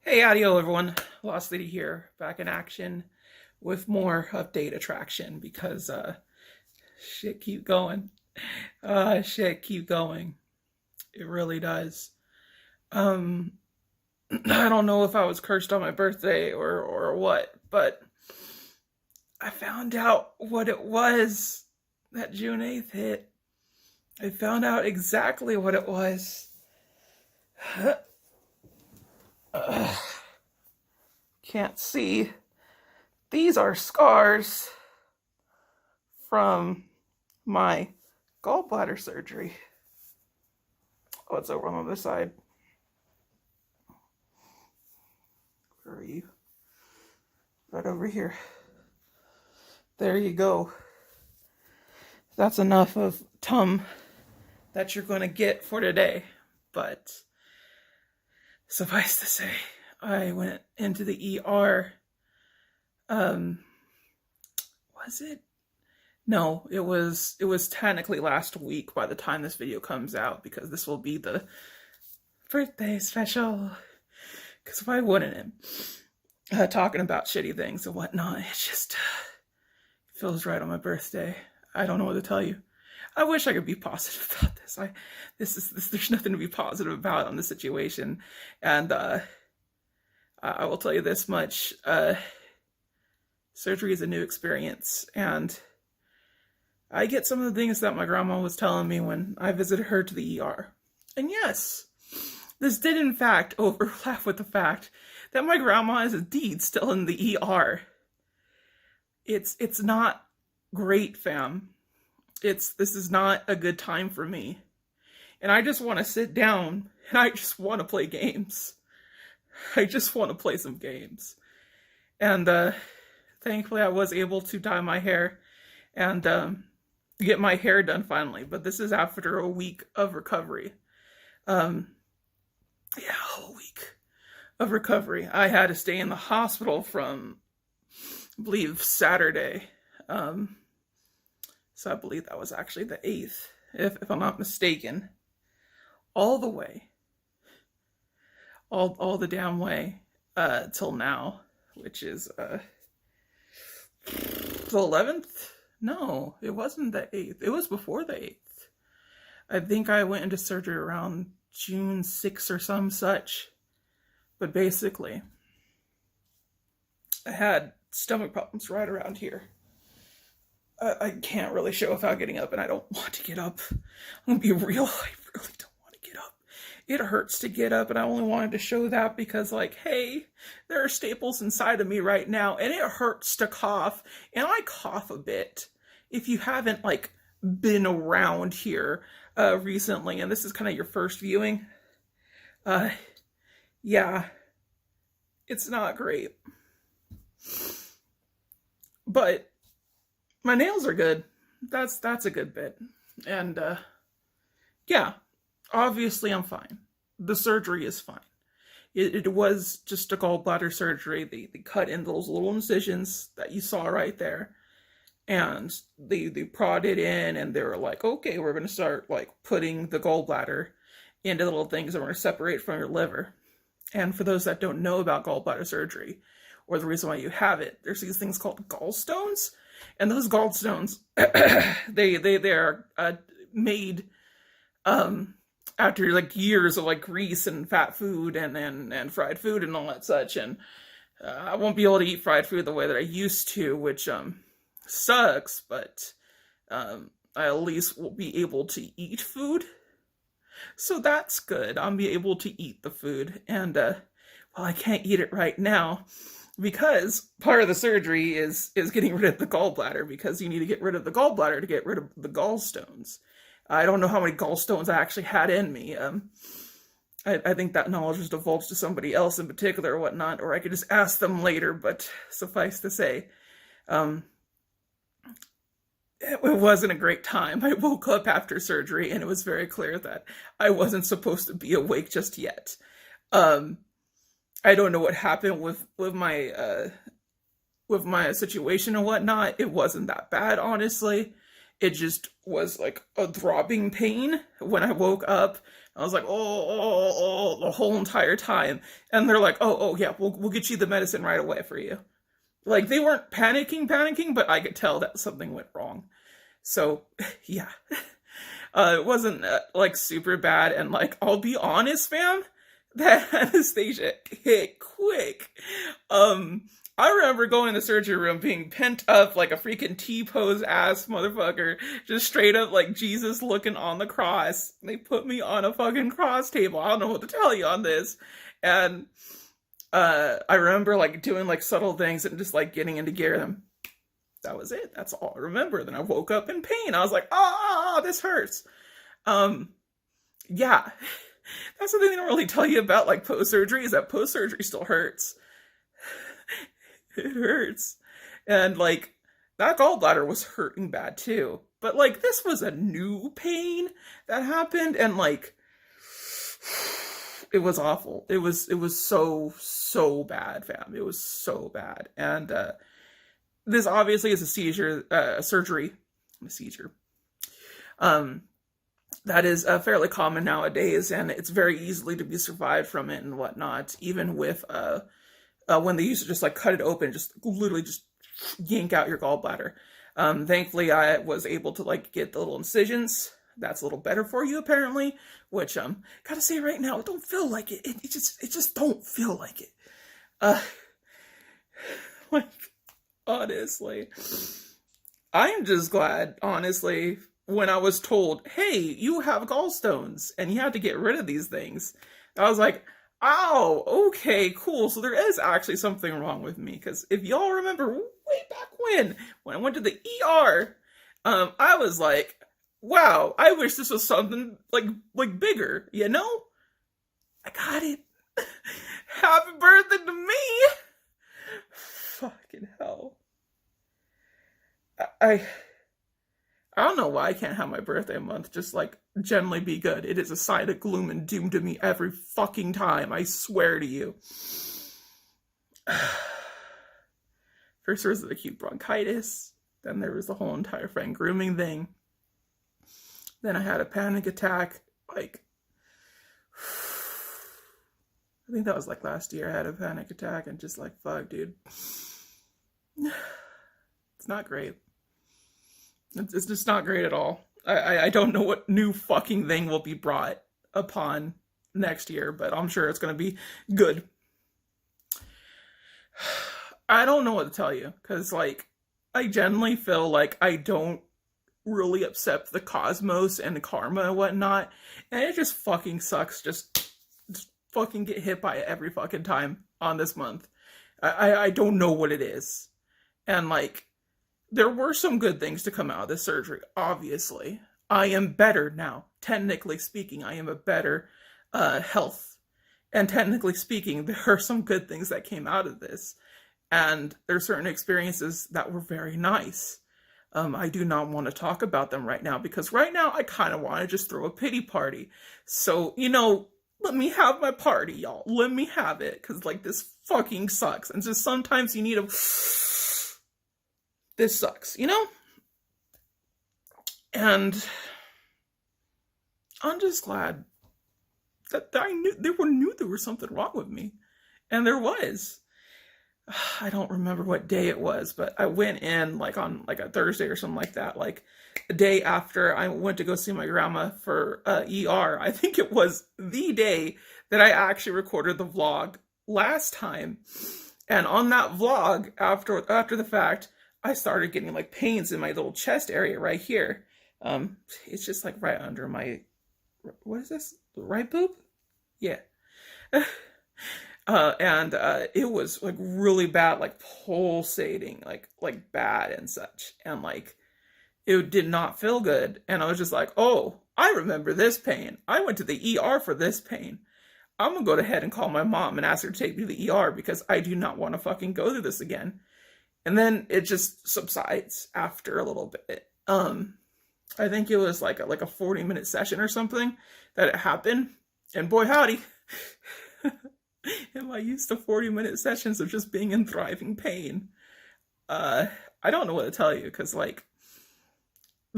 Hey, audio everyone. Lost Lady here, back in action with more update attraction because shit keep going. Shit keep going. It really does. Um I don't know if I was cursed on my birthday or what, but I found out what it was that June 8th hit. I found out exactly what it was. Can't see. These are scars from my gallbladder surgery. Oh, it's over on the other side. Where are you? Right over here. There you go. That's enough of tum that you're going to get for today. But suffice to say, I went into the ER. Was it? No, it was technically last week by the time this video comes out, because this will be the birthday special. Because why wouldn't it? Talking about shitty things and whatnot, it just feels right on my birthday. I don't know what to tell you. I wish I could be positive about this. There's nothing to be positive about on the situation, and I will tell you this much: surgery is a new experience, and I get some of the things that my grandma was telling me when I visited her to the ER. And yes, this did in fact overlap with the fact that my grandma is indeed still in the ER. It's not great, fam. This is not a good time for me. And I just want to sit down and I just want to play games. I just want to play some games. And thankfully I was able to dye my hair and get my hair done finally. But this is after a week of recovery. Yeah, a whole week of recovery. I had to stay in the hospital from, I believe, Saturday. So I believe that was actually the 8th, if I'm not mistaken. All the way. All the damn way till now, which is the 11th? No, it wasn't the 8th. It was before the 8th. I think I went into surgery around June 6th or some such. But basically, I had stomach problems right around here. I can't really show without getting up, and I don't want to get up. I'm gonna be real, I really don't want to get up. It hurts to get up, and I only wanted to show that because, like, hey, there are staples inside of me right now, and it hurts to cough, and I cough a bit. If you haven't, like, been around here recently, and this is kind of your first viewing, yeah, it's not great. But my nails are good. That's a good bit. And yeah, obviously I'm fine. The surgery is fine. It was just a gallbladder surgery. They cut in those little incisions that you saw right there. And they prodded in, and they were like, okay, we're going to start like putting the gallbladder into little things that we're going to separate from your liver. And for those that don't know about gallbladder surgery, or the reason why you have it, there's these things called gallstones. And those gallstones, they are made after like years of like grease and fat food and fried food and all that such. And I won't be able to eat fried food the way that I used to, which sucks. But I at least will be able to eat food, so that's good. I'll be able to eat the food, and well, I can't eat it right now, because part of the surgery is getting rid of the gallbladder, because you need to get rid of the gallbladder to get rid of the gallstones. I don't know how many gallstones I actually had in me. I think that knowledge was divulged to somebody else in particular or whatnot, or I could just ask them later, but suffice to say, it wasn't a great time. I woke up after surgery, and it was very clear that I wasn't supposed to be awake just yet. I don't know what happened with my situation and whatnot. It wasn't that bad, honestly. It just was like a throbbing pain when I woke up. I was like, the whole entire time. And they're like, oh, yeah, we'll get you the medicine right away for you. Like, they weren't panicking, but I could tell that something went wrong. So, yeah. It wasn't, like, super bad. And, like, I'll be honest, fam, that anesthesia hit quick. I remember going in the surgery room being pent up like a freaking T-pose ass motherfucker, just straight up like Jesus looking on the cross. They put me on a fucking cross table. I don't know what to tell you on this. And I remember like doing like subtle things and just like getting into gear. Them. That was it. That's all I remember. Then I woke up in pain. I was like, this hurts. Yeah. That's something they don't really tell you about like post-surgery, is that post-surgery still hurts. It hurts. And like that gallbladder was hurting bad too. But like this was a new pain that happened, and like it was awful. It was so bad, fam. It was so bad. And this obviously is a seizure, a surgery, a seizure. That is fairly common nowadays, and it's very easily to be survived from it and whatnot, even with when they used to just like cut it open, just literally just yank out your gallbladder. Thankfully, I was able to like get the little incisions. That's a little better for you apparently, which gotta say right now, it don't feel like it. It just don't feel like it. Like honestly, I am just glad, honestly, when I was told, hey, you have gallstones and you have to get rid of these things. I was like, oh, okay, cool. So there is actually something wrong with me. Because if y'all remember way back when I went to the ER, I was like, wow, I wish this was something like bigger, you know? I got it. Happy birthday to me. Fucking hell. I don't know why I can't have my birthday month just like generally be good. It is a sign of gloom and doom to me every fucking time. I swear to you. First there was the acute bronchitis. Then there was the whole entire friend grooming thing. Then I had a panic attack. Like, I think that was like last year. I had a panic attack and just like, fuck, dude. It's not great. It's just not great at all. I don't know what new fucking thing will be brought upon next year, but I'm sure it's going to be good. I don't know what to tell you, because, like, I generally feel like I don't really accept the cosmos and the karma and whatnot, and it just fucking sucks just fucking get hit by it every fucking time on this month. I don't know what it is. And, like, there were some good things to come out of this surgery, obviously. I am better now. Technically speaking, I am a better health. And technically speaking, there are some good things that came out of this. And there are certain experiences that were very nice. I do not want to talk about them right now, because right now I kind of want to just throw a pity party. So, you know, let me have my party, y'all. Let me have it, because, like, this fucking sucks. And just sometimes you need a... This sucks, you know? And I'm just glad that I knew there was something wrong with me. And there was. I don't remember what day it was, but I went in like on like a Thursday or something like that, like the day after I went to go see my grandma for ER. I think it was the day that I actually recorded the vlog last time. And on that vlog, after the fact, I started getting like pains in my little chest area right here. It's just like right under my, what is this? Right boob? Yeah. And it was like really bad, like pulsating, like bad and such. And like, it did not feel good. And I was just like, oh, I remember this pain. I went to the ER for this pain. I'm gonna go ahead and call my mom and ask her to take me to the ER, because I do not want to fucking go through this again. And then it just subsides after a little bit. I think it was like a 40-minute session or something that it happened. And boy, howdy. Am I used to 40-minute sessions of just being in thriving pain? I don't know what to tell you, because, like,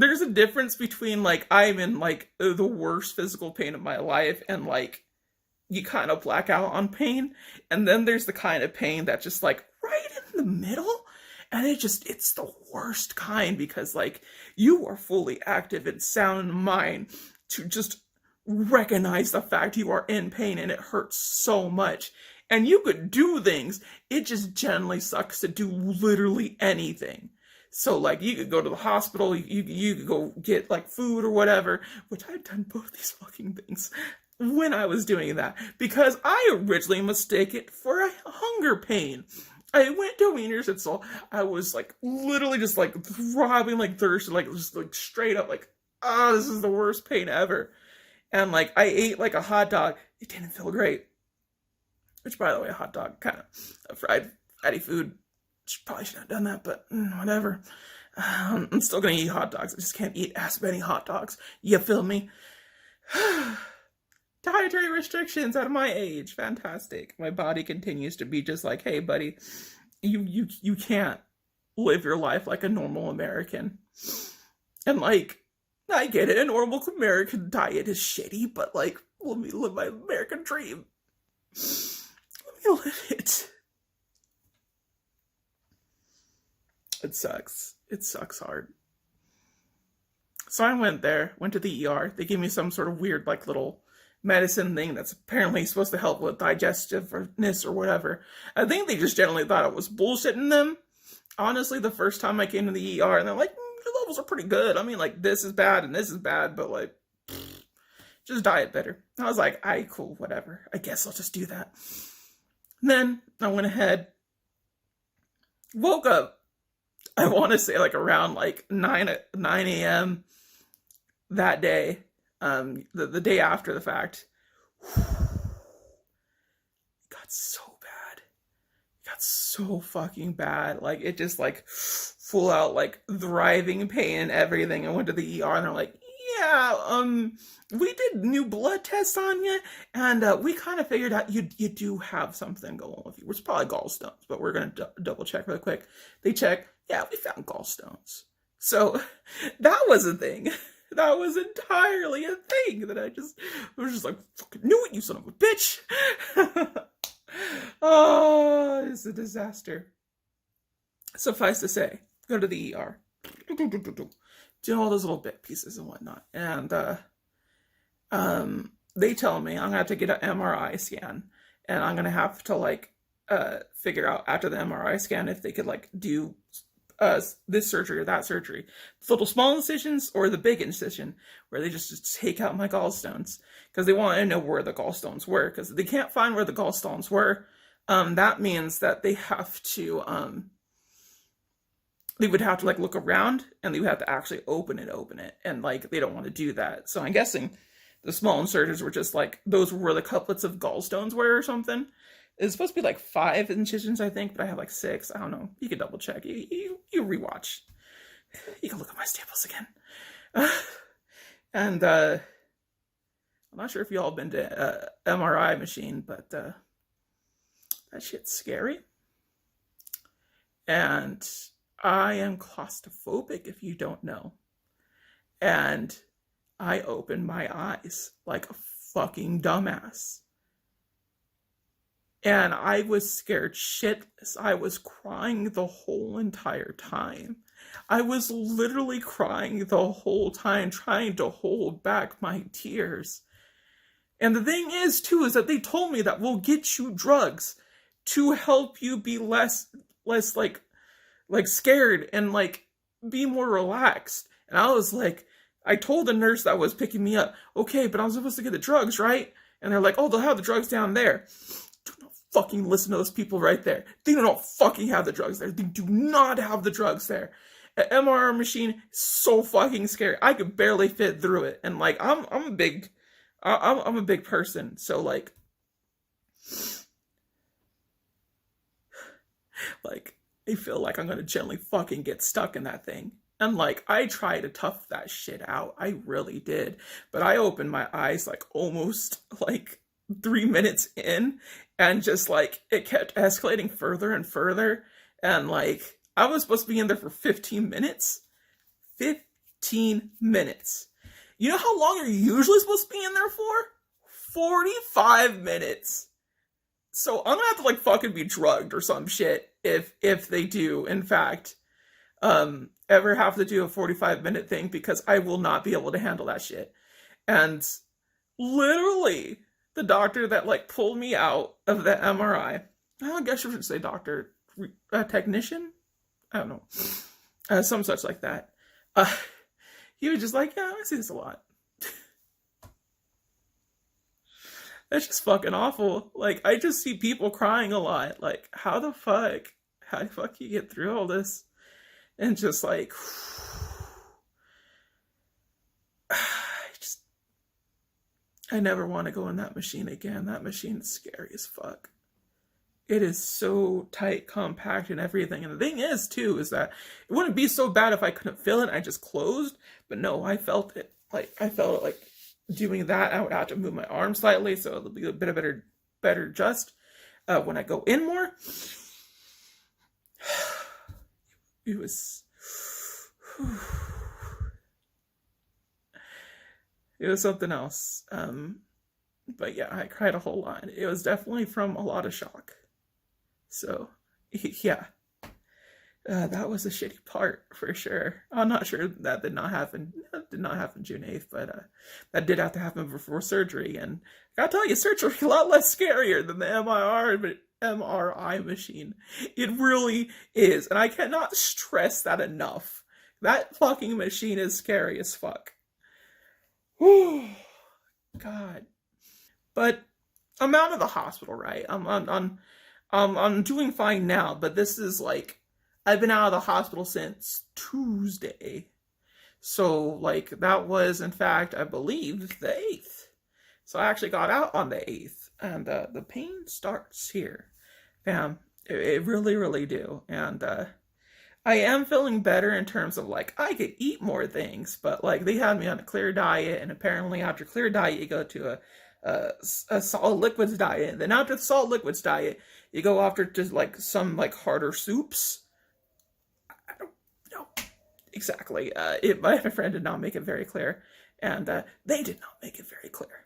there's a difference between like I'm in like the worst physical pain of my life and like you kind of black out on pain, and then there's the kind of pain that just like right in the middle, and it's the worst kind because like you are fully active and sound mind to just recognize the fact you are in pain and it hurts so much, and you could do things. It just generally sucks to do literally anything. So like you could go to the hospital, you could go get like food or whatever, which I've done both these fucking things when I was doing that because I originally mistake it for a hunger pain. I went to Wiener's and so I was like literally just like throbbing like thirst, like just like straight up like, oh, this is the worst pain ever. And like I ate like a hot dog. It didn't feel great. Which by the way, a hot dog, kind of fatty food. Probably shouldn't have done that, but whatever. I'm still gonna eat hot dogs. I just can't eat as many hot dogs. You feel me? Dietary restrictions at my age. Fantastic. My body continues to be just like, hey, buddy, you can't live your life like a normal American. And like, I get it, a normal American diet is shitty, but like, let me live my American dream. Let me live it. It sucks. It sucks hard. So I went to the ER. They gave me some sort of weird, like, little medicine thing that's apparently supposed to help with digestiveness or whatever. I think they just generally thought it was bullshitting them. Honestly, the first time I came to the ER, and they're like, your levels are pretty good. I mean, like, this is bad and this is bad, but, like, just diet better. I was like, aye, cool, whatever. I guess I'll just do that. And then I went ahead, woke up. I want to say like around like 9 a.m. that day, the day after the fact. It got so bad. It got so fucking bad. Like it just like full out like thriving pain and everything. I went to the ER and they're like, yeah, we did new blood tests on you, and we kind of figured out you do have something going on with you. It's probably gallstones, but we're gonna double check real quick. They check. Yeah, we found gallstones. So that was a thing. That was entirely a thing that I was just like, fucking knew it, you son of a bitch. Oh, it's a disaster. Suffice to say, go to the ER. Do all those little bit pieces and whatnot. And they tell me I'm gonna have to get an MRI scan, and I'm gonna have to like figure out after the MRI scan if they could like do this surgery or that surgery. The little small incisions or the big incision where they just take out my gallstones, because they want to know where the gallstones were, because they can't find where the gallstones were. That means that they have to they would have to like look around, and they would have to actually open it, and like they don't want to do that. So I'm guessing the small incisions were just like those were where the couplets of gallstones were or something. It's supposed to be like 5 incisions, I think, but I have like 6. I don't know. You can double check. You rewatch. You can look at my staples again. And I'm not sure if y'all been to MRI machine, but that shit's scary. And I am claustrophobic, if you don't know. And I opened my eyes like a fucking dumbass. And I was scared shitless. I was crying the whole entire time. I was literally crying the whole time, trying to hold back my tears. And the thing is, too, is that they told me that we'll get you drugs to help you be less like scared and like be more relaxed. And I was like, I told the nurse that was picking me up, okay, but I'm supposed to get the drugs, right? And they're like, oh, they'll have the drugs down there. Do not fucking listen to those people right there. They do not fucking have the drugs there. They do not have the drugs there. An MRI machine is so fucking scary. I could barely fit through it. And like, I'm a big person. So like I feel like I'm gonna gently fucking get stuck in that thing. And like, I tried to tough that shit out. I really did. But I opened my eyes like almost like 3 minutes in, and just like it kept escalating further and further. And like, I was supposed to be in there for 15 minutes. 15 minutes. You know how long you're usually supposed to be in there for? 45 minutes. So I'm gonna have to like fucking be drugged or some shit if they do, in fact, ever have to do a 45-minute thing, because I will not be able to handle that shit. And literally, the doctor that like pulled me out of the MRI, I guess you should say doctor, technician, I don't know, some such like that. He was just like, yeah, I see this a lot. That's just fucking awful. Like, I just see people crying a lot. Like, how the fuck you get through all this? And just like, I never want to go in that machine again. That machine is scary as fuck. It is so tight, compact, and everything. And the thing is, too, is that it wouldn't be so bad if I couldn't feel it. I just closed. But no, I felt it. Like, I felt it, like, doing that. I would have to move my arm slightly, so it'll be a bit of better adjust when I go in more. It was... It was something else. But yeah, I cried a whole lot. It was definitely from a lot of shock. So, yeah. That was a shitty part, for sure. I'm not sure that did not happen. That did not happen June 8th, but that did have to happen before surgery. And I gotta tell you, surgery is a lot less scarier than the MRI machine. It really is. And I cannot stress that enough. That fucking machine is scary as fuck. Whew. God. But I'm out of the hospital, right? I'm doing fine now, but this is like, I've been out of the hospital since Tuesday. So, like, that was, in fact, I believe, the 8th. So I actually got out on the 8th. And the pain starts here. Fam, it really, really do. And I am feeling better in terms of, like, I could eat more things. But, like, they had me on a clear diet. And apparently after clear diet, you go to a solid liquids diet. And then after the solid liquids diet, you go after to, like, some, like, harder soups. I don't know exactly. My friend did not make it very clear. And they did not make it very clear.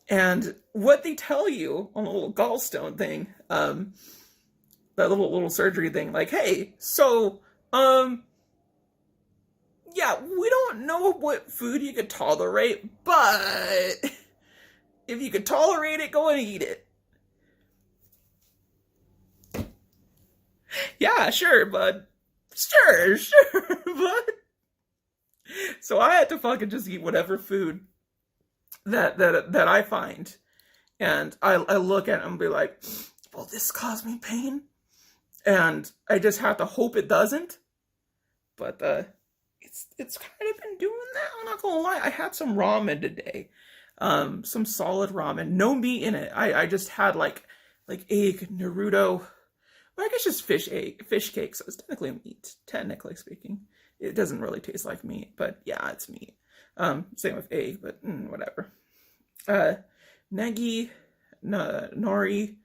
And what they tell you on the little gallstone thing, that little surgery thing, like, hey, so, yeah, we don't know what food you could tolerate, but if you could tolerate it, go and eat it. Yeah, sure, bud. Sure, bud. So I had to fucking just eat whatever food that I find. And I look at it and be like, will this cause me pain? And I just have to hope it doesn't. But it's kind of been doing that. I'm not gonna lie. I had some ramen today. Some solid ramen. No meat in it. I just had like egg, Naruto. Well, I guess just fish cake. So it's technically meat, technically speaking. It doesn't really taste like meat, but yeah, it's meat. Same with egg, but whatever. Negi, nori.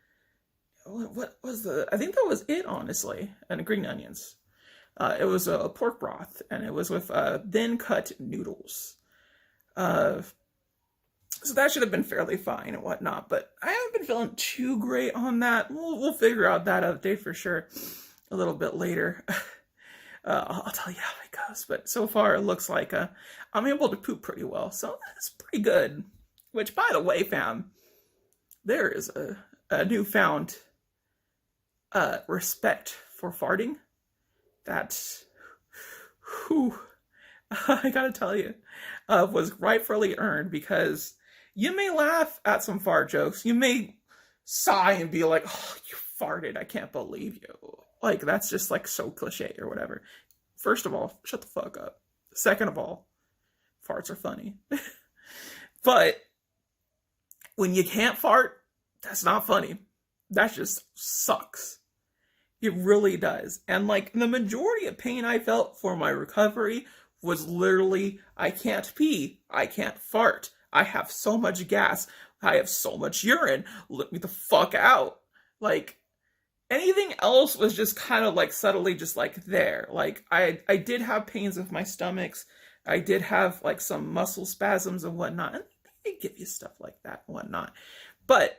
What was I think that was it, honestly. And green onions. It was a pork broth, and it was with thin cut noodles. So that should have been fairly fine and whatnot, but I haven't been feeling too great on that. We'll figure out that update for sure a little bit later. I'll tell you how it goes, but so far it looks like I'm able to poop pretty well, so that's pretty good. Which, by the way, fam, there is a newfound respect for farting that, whew, I gotta tell you, was rightfully earned, because you may laugh at some fart jokes. You may sigh and be like, oh, you farted. I can't believe you. Like, that's just like so cliche or whatever. First of all, shut the fuck up. Second of all, farts are funny. But when you can't fart, that's not funny. That just sucks. It really does. And like the majority of pain I felt for my recovery was literally, I can't pee. I can't fart. I have so much gas. I have so much urine. Let me the fuck out. Like, anything else was just kind of like subtly just like there. Like, I did have pains with my stomachs. I did have like some muscle spasms and whatnot, and they give you stuff like that and whatnot. But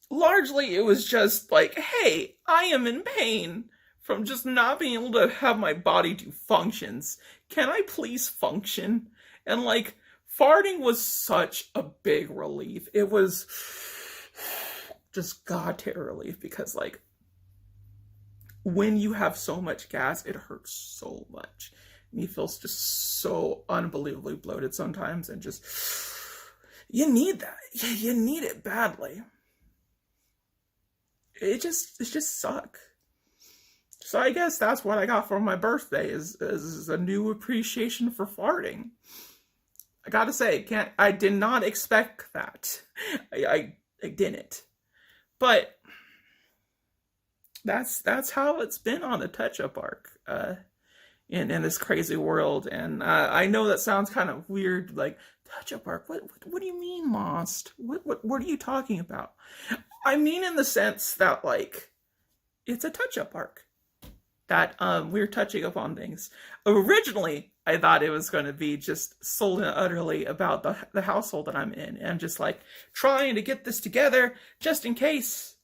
largely it was just like, hey, I am in pain from just not being able to have my body do functions. Can I please function? And like, farting was such a big relief. It was just god tier relief, because like, when you have so much gas, it hurts so much. And you feel just so unbelievably bloated sometimes, and just, you need that. You need it badly. It just suck. So I guess that's what I got for my birthday, is a new appreciation for farting. I gotta say, I did not expect that. I didn't. But that's how it's been on the touch-up arc in this crazy world. And I know that sounds kind of weird, like, touch-up arc? What do you mean, Lost? What are you talking about? I mean in the sense that, like, it's a touch-up arc. That we're touching upon things. Originally, I thought it was going to be just solely and utterly about the household that I'm in, and just like trying to get this together just in case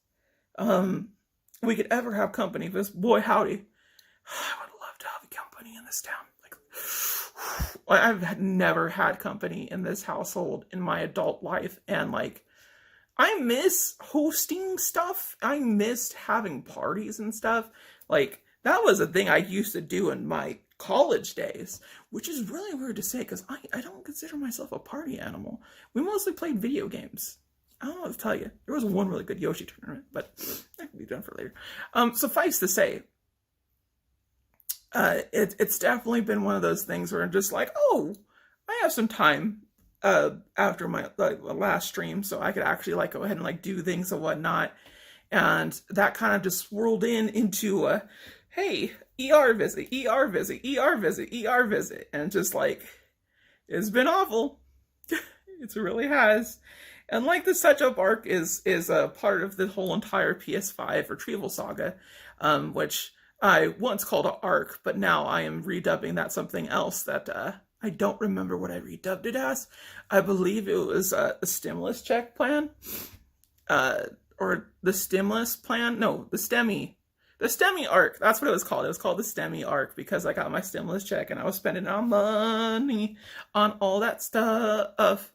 we could ever have company. Because boy howdy, I would love to have a company in this town. Like, I've never had company in this household in my adult life, and like, I miss hosting stuff. I missed having parties and stuff. Like, that was a thing I used to do in my college days, which is really weird to say, because I don't consider myself a party animal. We mostly played video games. I don't know what to tell you. There was one really good Yoshi tournament, but that can be done for later. Suffice to say, it's definitely been one of those things where I'm just like, oh, I have some time after my last stream, so I could actually like go ahead and like do things and whatnot. And that kind of just swirled into a, hey, ER visit, ER visit, ER visit, ER visit. And just like, it's been awful. It really has. And like, this touch-up arc is a part of the whole entire PS5 retrieval saga, which I once called an arc, but now I am redubbing that something else that I don't remember what I redubbed it as. I believe it was a stimulus check plan, or the stimulus plan. No, the STEMI arc. That's what it was called. It was called the STEMI arc because I got my stimulus check and I was spending it on money on all that stuff.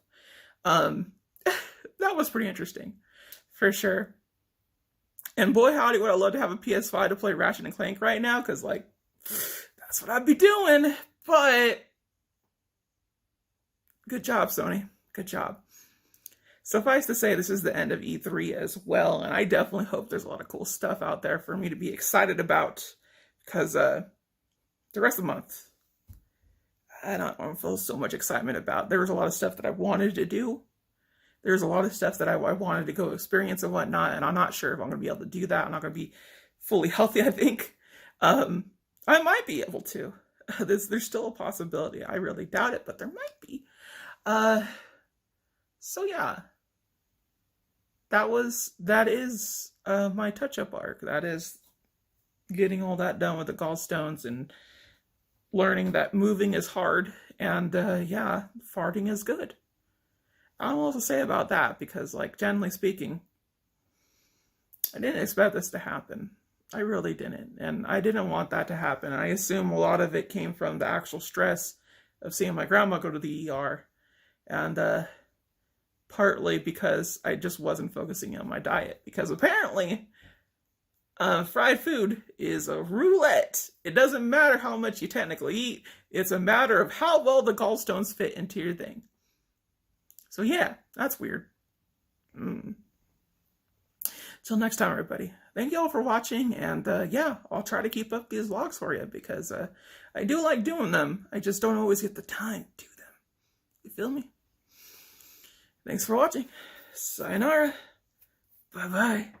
That was pretty interesting, for sure. And boy howdy, would I love to have a PS5 to play Ratchet and Clank right now, because like, that's what I'd be doing. But good job, Sony. Good job. Suffice to say, this is the end of E3 as well, and I definitely hope there's a lot of cool stuff out there for me to be excited about, because the rest of the month, I don't feel so much excitement about. There was a lot of stuff that I wanted to do. There's a lot of stuff that I wanted to go experience and whatnot, and I'm not sure if I'm going to be able to do that. I'm not going to be fully healthy, I think. I might be able to. There's still a possibility. I really doubt it, but there might be. So yeah. That is my touch-up arc. That is getting all that done with the gallstones and learning that moving is hard, and yeah, farting is good. I don't know what to say about that, because like, generally speaking, I didn't expect this to happen. I really didn't, and I didn't want that to happen. I assume a lot of it came from the actual stress of seeing my grandma go to the ER, and partly because I just wasn't focusing on my diet, because apparently fried food is a roulette. It doesn't matter how much you technically eat. It's a matter of how well the gallstones fit into your thing. So yeah, that's weird. Till next time, everybody. Thank you all for watching, and yeah, I'll try to keep up these vlogs for you, because I do like doing them. I just don't always get the time to do them. You feel me? Thanks for watching. Sayonara. Bye-bye.